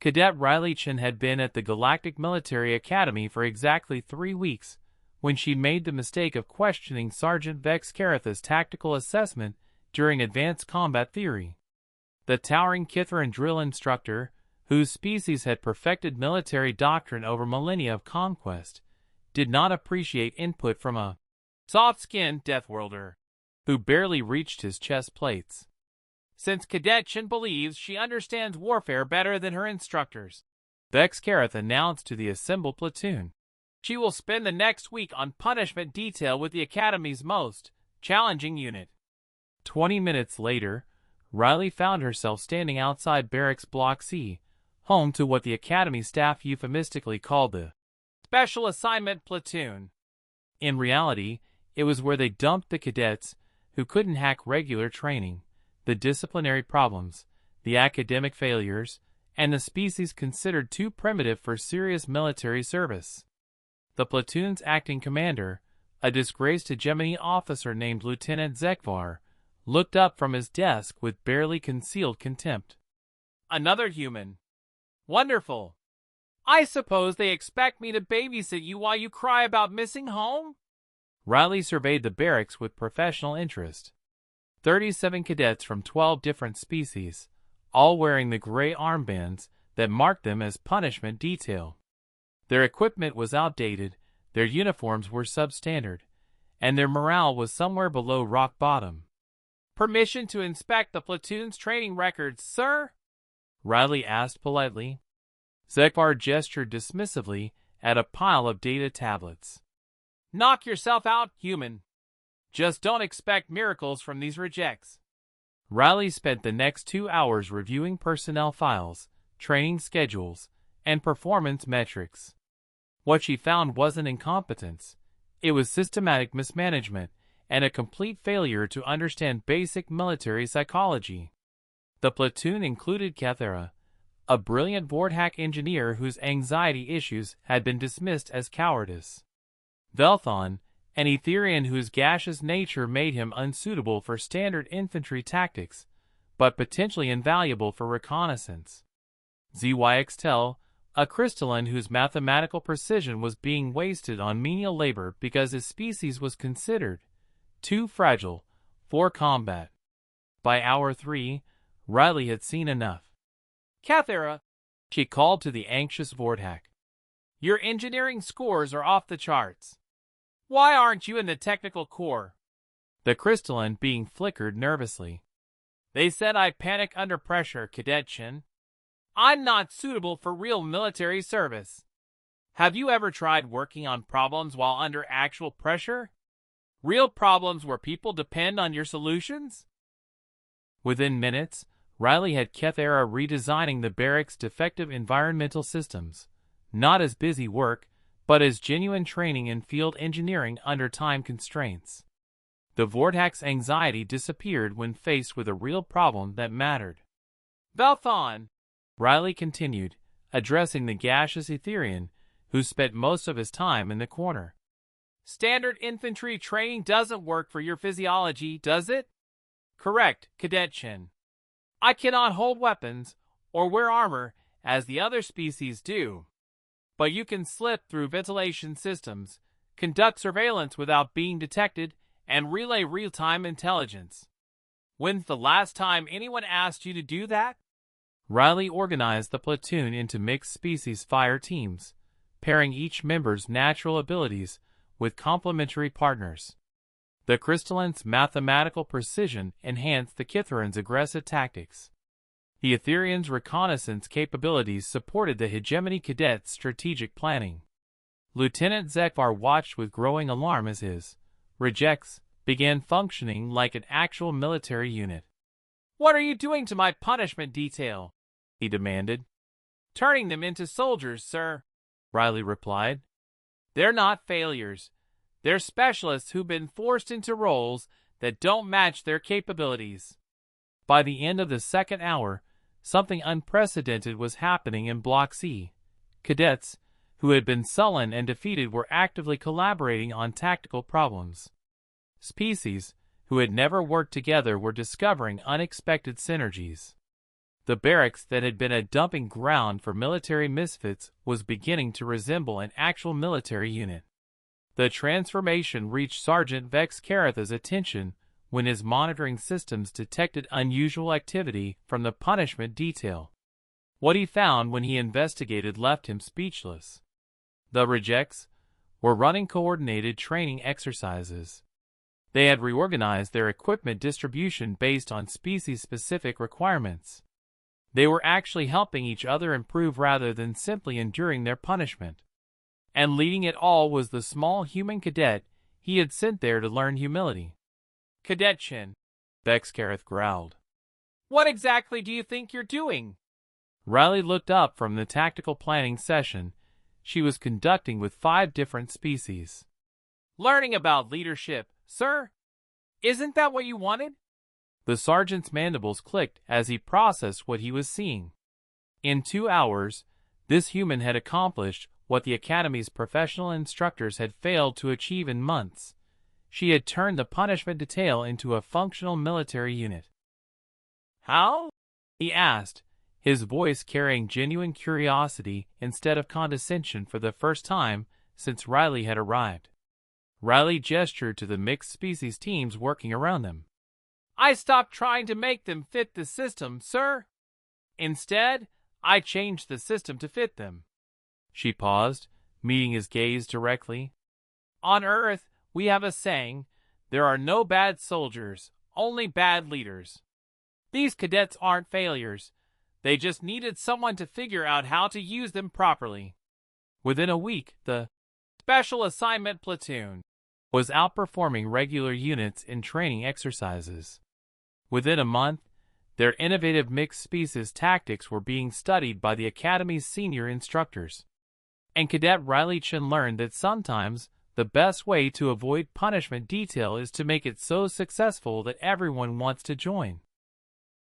Cadet Riley Chen had been at the Galactic Military Academy for exactly 3 weeks when she made the mistake of questioning Sergeant Vex Caretha's tactical assessment during advanced combat theory. The towering Kithran drill instructor, whose species had perfected military doctrine over millennia of conquest, did not appreciate input from a soft-skinned Deathworlder who barely reached his chest plates. Since Cadet Chen believes she understands warfare better than her instructors, Vex Caretha announced to the assembled platoon, she will spend the next week on punishment detail with the Academy's most challenging unit. 20 minutes later, Riley found herself standing outside Barracks Block C, home to what the Academy staff euphemistically called the Special Assignment Platoon. In reality, it was where they dumped the cadets who couldn't hack regular training, the disciplinary problems, the academic failures, and the species considered too primitive for serious military service. The platoon's acting commander, a disgraced hegemony officer named Lieutenant Zekvar, looked up from his desk with barely concealed contempt. Another human. Wonderful. I suppose they expect me to babysit you while you cry about missing home? Riley surveyed the barracks with professional interest. 37 cadets from 12 different species, all wearing the gray armbands that marked them as punishment detail. Their equipment was outdated, their uniforms were substandard, and their morale was somewhere below rock bottom. Permission to inspect the platoon's training records, sir? Riley asked politely. Zekvar gestured dismissively at a pile of data tablets. Knock yourself out, human. Just don't expect miracles from these rejects. Riley spent the next 2 hours reviewing personnel files, training schedules, and performance metrics. What she found wasn't incompetence. It was systematic mismanagement and a complete failure to understand basic military psychology. The platoon included Cathera, a brilliant Vorthack engineer whose anxiety issues had been dismissed as cowardice. Velthon, an Etherian whose gaseous nature made him unsuitable for standard infantry tactics, but potentially invaluable for reconnaissance. ZYXTEL, a crystalline whose mathematical precision was being wasted on menial labor because his species was considered too fragile for combat. By hour 3, Riley had seen enough. Cathera, she called to the anxious Vorthack. Your engineering scores are off the charts. Why aren't you in the technical corps? The crystalline being flickered nervously. They said I panic under pressure, Cadet Chen. I'm not suitable for real military service. Have you ever tried working on problems while under actual pressure? Real problems where people depend on your solutions? Within minutes, Riley had Cathera redesigning the barracks' defective environmental systems, not as busy work, but as genuine training in field engineering under time constraints. The Vorthack's anxiety disappeared when faced with a real problem that mattered. Velthon, Riley continued, addressing the gaseous Etherian, who spent most of his time in the corner. Standard infantry training doesn't work for your physiology, does it? Correct, Cadet Chen. I cannot hold weapons or wear armor as the other species do. But you can slip through ventilation systems, conduct surveillance without being detected, and relay real-time intelligence. When's the last time anyone asked you to do that? Riley organized the platoon into mixed-species fire teams, pairing each member's natural abilities with complementary partners. The crystalline's mathematical precision enhanced the Kithran's aggressive tactics. The Etherian's reconnaissance capabilities supported the hegemony cadet's strategic planning. Lieutenant Zekvar watched with growing alarm as his rejects began functioning like an actual military unit. What are you doing to my punishment detail? He demanded. Turning them into soldiers, sir, Riley replied. They're not failures. They're specialists who've been forced into roles that don't match their capabilities. By the end of the second hour, something unprecedented was happening in Block C. Cadets, who had been sullen and defeated, were actively collaborating on tactical problems. Species, who had never worked together, were discovering unexpected synergies. The barracks that had been a dumping ground for military misfits was beginning to resemble an actual military unit. The transformation reached Sergeant Vex Caretha's attention when his monitoring systems detected unusual activity from the punishment detail. What he found when he investigated left him speechless. The rejects were running coordinated training exercises. They had reorganized their equipment distribution based on species-specific requirements. They were actually helping each other improve rather than simply enduring their punishment. And leading it all was the small human cadet he had sent there to learn humility. "Cadet Chin," Vex Careth growled. "What exactly do you think you're doing?" Riley looked up from the tactical planning session she was conducting with 5 different species. "Learning about leadership, sir. Isn't that what you wanted?" The sergeant's mandibles clicked as he processed what he was seeing. In 2 hours, this human had accomplished what the Academy's professional instructors had failed to achieve in months. She had turned the punishment detail into a functional military unit. "How?" he asked, his voice carrying genuine curiosity instead of condescension for the first time since Riley had arrived. Riley gestured to the mixed species teams working around them. "I stopped trying to make them fit the system, sir. Instead, I changed the system to fit them." She paused, meeting his gaze directly. "On Earth, we have a saying, there are no bad soldiers, only bad leaders. These cadets aren't failures. They just needed someone to figure out how to use them properly." Within a week, the Special Assignment Platoon was outperforming regular units in training exercises. Within a month, their innovative mixed species tactics were being studied by the Academy's senior instructors. And Cadet Riley Chin learned that sometimes the best way to avoid punishment detail is to make it so successful that everyone wants to join.